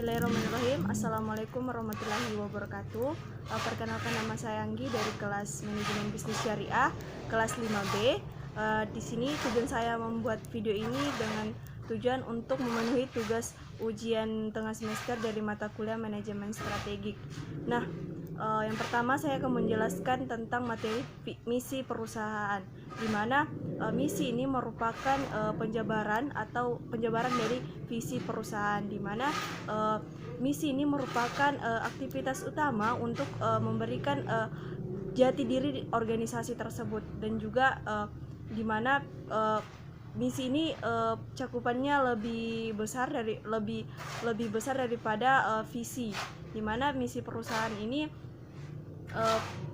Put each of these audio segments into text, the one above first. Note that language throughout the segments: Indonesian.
Bismillahirrahmanirrahim. Assalamualaikum warahmatullahi wabarakatuh. Perkenalkan, nama saya Anggi dari kelas Manajemen Bisnis Syariah kelas 5B. Di sini tujuan saya membuat video ini dengan tujuan untuk memenuhi tugas ujian tengah semester dari mata kuliah Manajemen Strategik. Nah, yang pertama saya akan menjelaskan tentang materi misi perusahaan, di mana misi ini merupakan penjabaran dari visi perusahaan, di mana misi ini merupakan aktivitas utama untuk memberikan jati diri organisasi tersebut, dan juga di mana misi ini cakupannya lebih besar daripada visi, di mana misi perusahaan ini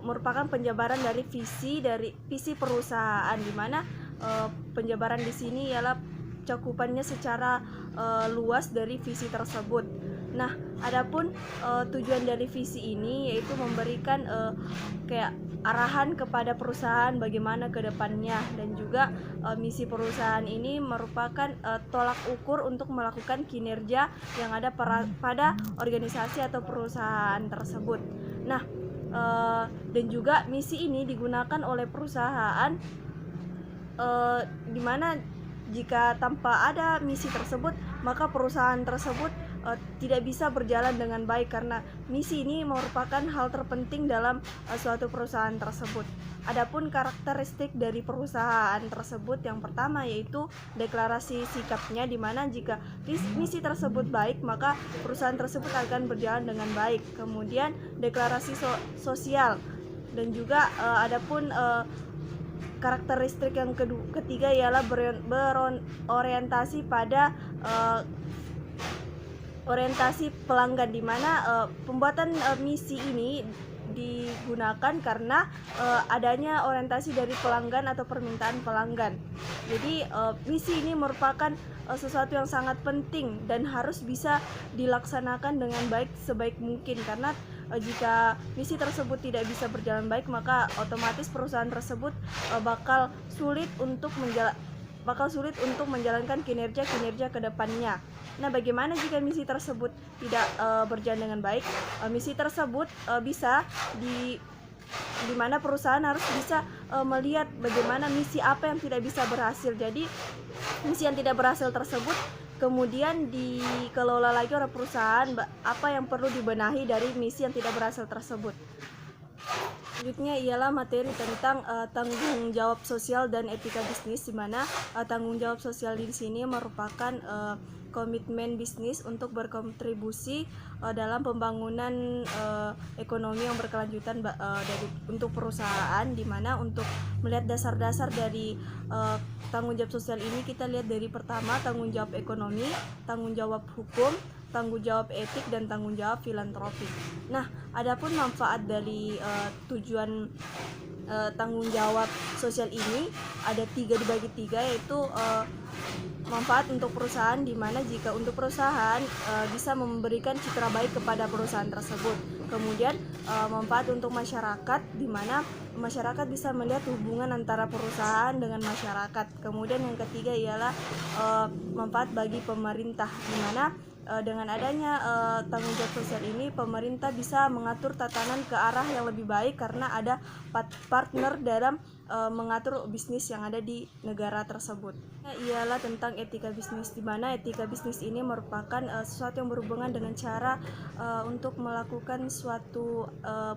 merupakan penjabaran dari visi perusahaan, di mana penjabaran di sini ialah cakupannya secara luas dari visi tersebut. Nah, adapun tujuan dari visi ini yaitu memberikan kayak arahan kepada perusahaan bagaimana ke depannya, dan juga misi perusahaan ini merupakan tolak ukur untuk melakukan kinerja yang ada pada organisasi atau perusahaan tersebut. Nah, dan juga misi ini digunakan oleh perusahaan di mana jika tanpa ada misi tersebut, maka perusahaan tersebut tidak bisa berjalan dengan baik, karena misi ini merupakan hal terpenting dalam suatu perusahaan tersebut. Adapun karakteristik dari perusahaan tersebut, yang pertama yaitu deklarasi sikapnya, di mana jika misi tersebut baik, maka perusahaan tersebut akan berjalan dengan baik. Kemudian deklarasi sosial, dan juga adapun karakteristik yang ketiga ialah berorientasi pada orientasi pelanggan, di mana pembuatan misi ini digunakan karena adanya orientasi dari pelanggan atau permintaan pelanggan. Jadi misi ini merupakan sesuatu yang sangat penting dan harus bisa dilaksanakan dengan baik sebaik mungkin, karena jika misi tersebut tidak bisa berjalan baik, maka otomatis perusahaan tersebut bakal sulit untuk menjalankan kinerja ke depannya. Nah, bagaimana jika misi tersebut tidak berjalan dengan baik? Misi tersebut bisa di mana perusahaan harus bisa melihat bagaimana misi apa yang tidak bisa berhasil. Jadi misi yang tidak berhasil tersebut kemudian dikelola lagi oleh perusahaan, apa yang perlu dibenahi dari misi yang tidak berhasil tersebut. Selanjutnya ialah materi tentang tanggung jawab sosial dan etika bisnis, di mana tanggung jawab sosial di sini merupakan komitmen bisnis untuk berkontribusi dalam pembangunan ekonomi yang berkelanjutan untuk perusahaan, di mana untuk melihat dasar-dasar dari tanggung jawab sosial ini, kita lihat dari pertama tanggung jawab ekonomi, tanggung jawab hukum, tanggung jawab etik, dan tanggung jawab filantropik. Nah, adapun manfaat dari tujuan tanggung jawab sosial ini ada 3 dibagi 3, yaitu manfaat untuk perusahaan, di mana jika untuk perusahaan bisa memberikan citra baik kepada perusahaan tersebut. Kemudian manfaat untuk masyarakat, di mana masyarakat bisa melihat hubungan antara perusahaan dengan masyarakat. Kemudian yang ketiga ialah manfaat bagi pemerintah, di mana dengan adanya tanggung jawab sosial ini, pemerintah bisa mengatur tatanan ke arah yang lebih baik karena ada partner dalam mengatur bisnis yang ada di negara tersebut. Ialah tentang etika bisnis, di mana etika bisnis ini merupakan sesuatu yang berhubungan dengan cara untuk melakukan suatu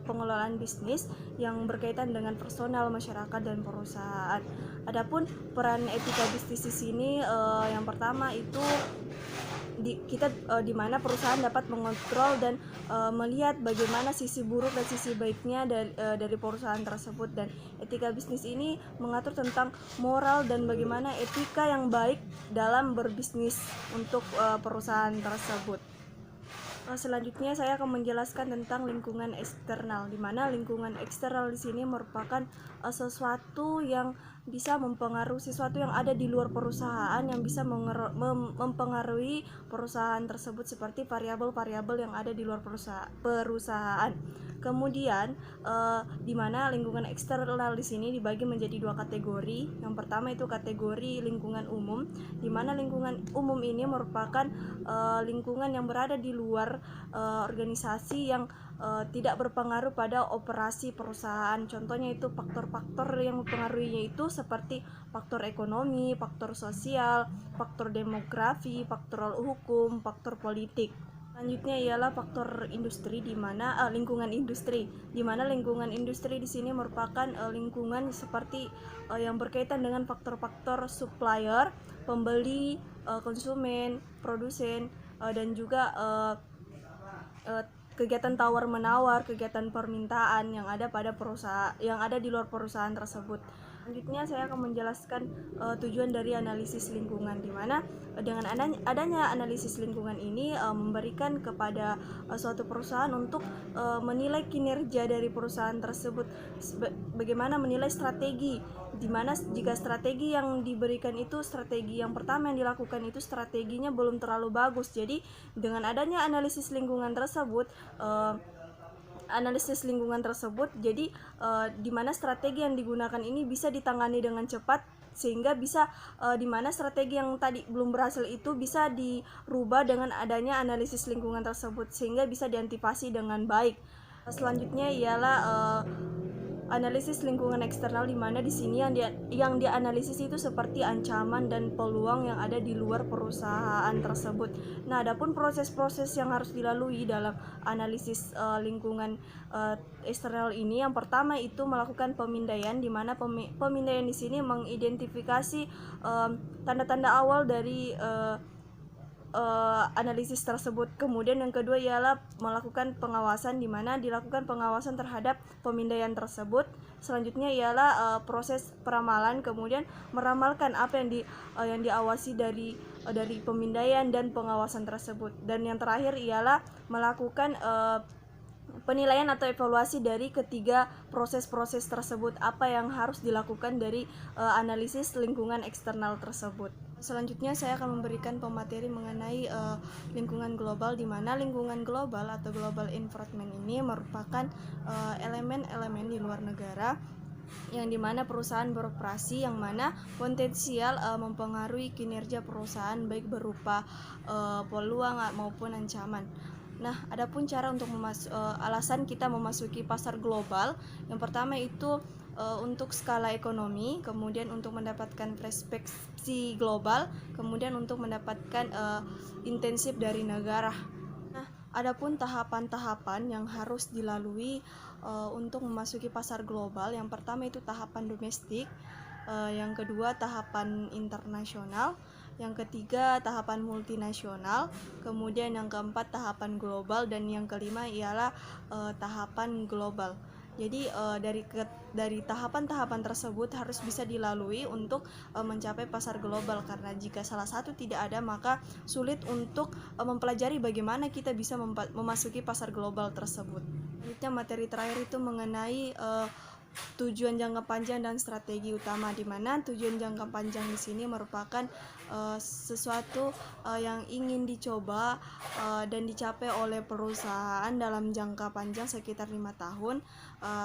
pengelolaan bisnis yang berkaitan dengan personal, masyarakat, dan perusahaan. Adapun peran etika bisnis di sini, yang pertama itu di mana perusahaan dapat mengontrol dan melihat bagaimana sisi buruk dan sisi baiknya dari perusahaan tersebut. Dan etika bisnis ini mengatur tentang moral dan bagaimana etika yang baik dalam berbisnis untuk perusahaan tersebut. Selanjutnya saya akan menjelaskan tentang lingkungan eksternal, di mana lingkungan eksternal di sini merupakan sesuatu yang bisa mempengaruhi sesuatu yang ada di luar perusahaan yang bisa mempengaruhi perusahaan tersebut, seperti variabel-variabel yang ada di luar perusahaan. Kemudian di mana lingkungan eksternal di sini dibagi menjadi dua kategori. Yang pertama itu kategori lingkungan umum, di mana lingkungan umum ini merupakan lingkungan yang berada di luar organisasi yang tidak berpengaruh pada operasi perusahaan. Contohnya itu faktor-faktor yang mempengaruhinya itu seperti faktor ekonomi, faktor sosial, faktor demografi, faktor hukum, faktor politik. Selanjutnya ialah faktor industri, di mana lingkungan industri, di mana lingkungan industri di sini merupakan lingkungan seperti yang berkaitan dengan faktor-faktor supplier, pembeli, konsumen, produsen, dan juga kegiatan tawar menawar, kegiatan permintaan yang ada pada perusahaan, yang ada di luar perusahaan tersebut. Selanjutnya saya akan menjelaskan tujuan dari analisis lingkungan, di mana dengan adanya analisis lingkungan ini memberikan kepada suatu perusahaan untuk menilai kinerja dari perusahaan tersebut, bagaimana menilai strategi, di mana jika strategi yang diberikan itu, strategi yang pertama yang dilakukan itu strateginya belum terlalu bagus. Jadi dengan adanya analisis lingkungan tersebut, jadi di mana strategi yang digunakan ini bisa ditangani dengan cepat, sehingga bisa di mana strategi yang tadi belum berhasil itu bisa dirubah dengan adanya analisis lingkungan tersebut, sehingga bisa diantisipasi dengan baik. Selanjutnya ialah analisis lingkungan eksternal, di mana di sini yang dianalisis itu seperti ancaman dan peluang yang ada di luar perusahaan tersebut. Nah, adapun proses-proses yang harus dilalui dalam analisis lingkungan eksternal ini, yang pertama itu melakukan pemindaian, di mana pemindaian di sini mengidentifikasi tanda-tanda awal dari analisis tersebut. Kemudian yang kedua ialah melakukan pengawasan, di mana dilakukan pengawasan terhadap pemindaian tersebut. Selanjutnya ialah proses peramalan, kemudian meramalkan apa yang diawasi dari pemindaian dan pengawasan tersebut. Dan yang terakhir ialah melakukan penilaian atau evaluasi dari ketiga proses-proses tersebut, apa yang harus dilakukan dari analisis lingkungan eksternal tersebut. Selanjutnya saya akan memberikan pemateri mengenai lingkungan global, di mana lingkungan global atau global environment ini merupakan elemen-elemen di luar negara yang dimana perusahaan beroperasi, yang mana potensial mempengaruhi kinerja perusahaan baik berupa peluang maupun ancaman. Nah, adapun cara untuk alasan kita memasuki pasar global, yang pertama itu untuk skala ekonomi, kemudian untuk mendapatkan perspektif global, kemudian untuk mendapatkan intensif dari negara. Nah, adapun tahapan-tahapan yang harus dilalui untuk memasuki pasar global, yang pertama itu tahapan domestik, yang kedua tahapan internasional, yang ketiga tahapan multinasional, kemudian yang keempat tahapan global, dan yang kelima ialah tahapan global. Jadi dari tahapan-tahapan tersebut harus bisa dilalui untuk mencapai pasar global, karena jika salah satu tidak ada maka sulit untuk mempelajari bagaimana kita bisa memasuki pasar global tersebut. Selanjutnya materi terakhir itu mengenai tujuan jangka panjang dan strategi utama, di mana tujuan jangka panjang di sini merupakan sesuatu yang ingin dicoba dan dicapai oleh perusahaan dalam jangka panjang sekitar 5 tahun.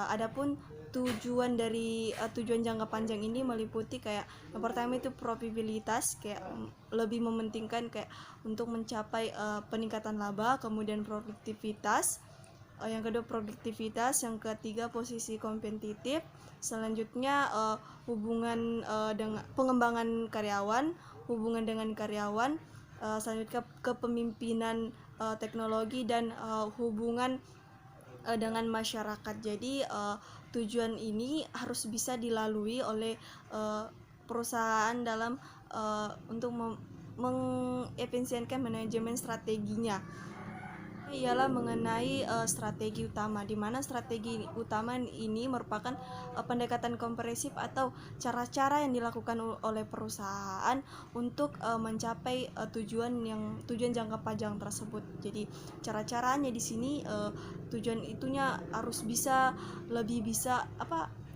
Adapun tujuan dari tujuan jangka panjang ini meliputi kayak yang pertama itu probabilitas, kayak lebih mementingkan kayak untuk mencapai peningkatan laba, kemudian produktivitas, yang kedua produktivitas, yang ketiga posisi kompetitif, selanjutnya hubungan dengan pengembangan karyawan, hubungan dengan karyawan, selanjutnya kepemimpinan teknologi, dan hubungan dengan masyarakat. Jadi tujuan ini harus bisa dilalui oleh perusahaan dalam untuk mengefisienkan manajemen strateginya. Ialah mengenai strategi utama, di mana strategi utama ini merupakan pendekatan komprehensif atau cara-cara yang dilakukan oleh perusahaan untuk mencapai tujuan jangka panjang tersebut. Jadi cara-caranya di sini tujuan itunya harus bisa lebih bisa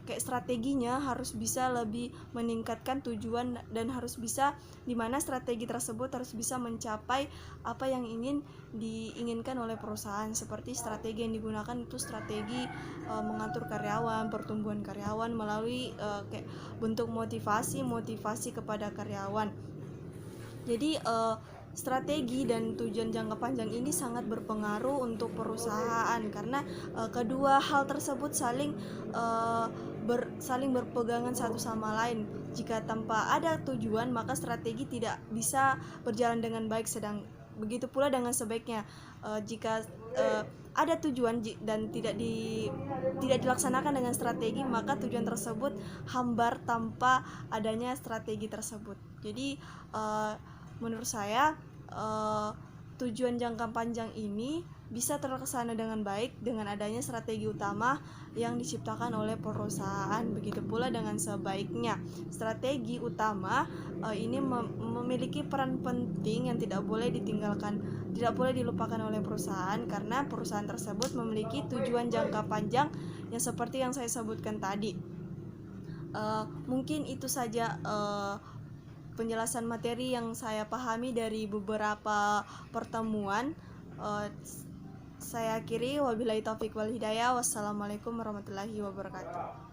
kayak strateginya harus bisa lebih meningkatkan tujuan, dan harus bisa dimana strategi tersebut harus bisa mencapai apa yang diinginkan oleh perusahaan. Seperti strategi yang digunakan itu strategi mengatur karyawan, pertumbuhan karyawan melalui kayak bentuk motivasi kepada karyawan. Jadi strategi dan tujuan jangka panjang ini sangat berpengaruh untuk perusahaan, karena kedua hal tersebut saling berpegangan satu sama lain. Jika tanpa ada tujuan, maka strategi tidak bisa berjalan dengan baik, sedang begitu pula dengan sebaiknya. Jika ada tujuan dan tidak dilaksanakan dengan strategi, maka tujuan tersebut hambar tanpa adanya strategi tersebut. Jadi menurut saya tujuan jangka panjang ini bisa terlaksana dengan baik dengan adanya strategi utama yang diciptakan oleh perusahaan. Begitu pula dengan sebaiknya. Strategi utama ini memiliki peran penting yang tidak boleh dilupakan oleh perusahaan, karena perusahaan tersebut memiliki tujuan jangka panjang yang seperti yang saya sebutkan tadi. Mungkin itu saja penjelasan materi yang saya pahami dari beberapa pertemuan. Saya akhiri, wabillahi taufiq wal hidayah. Wassalamualaikum warahmatullahi wabarakatuh.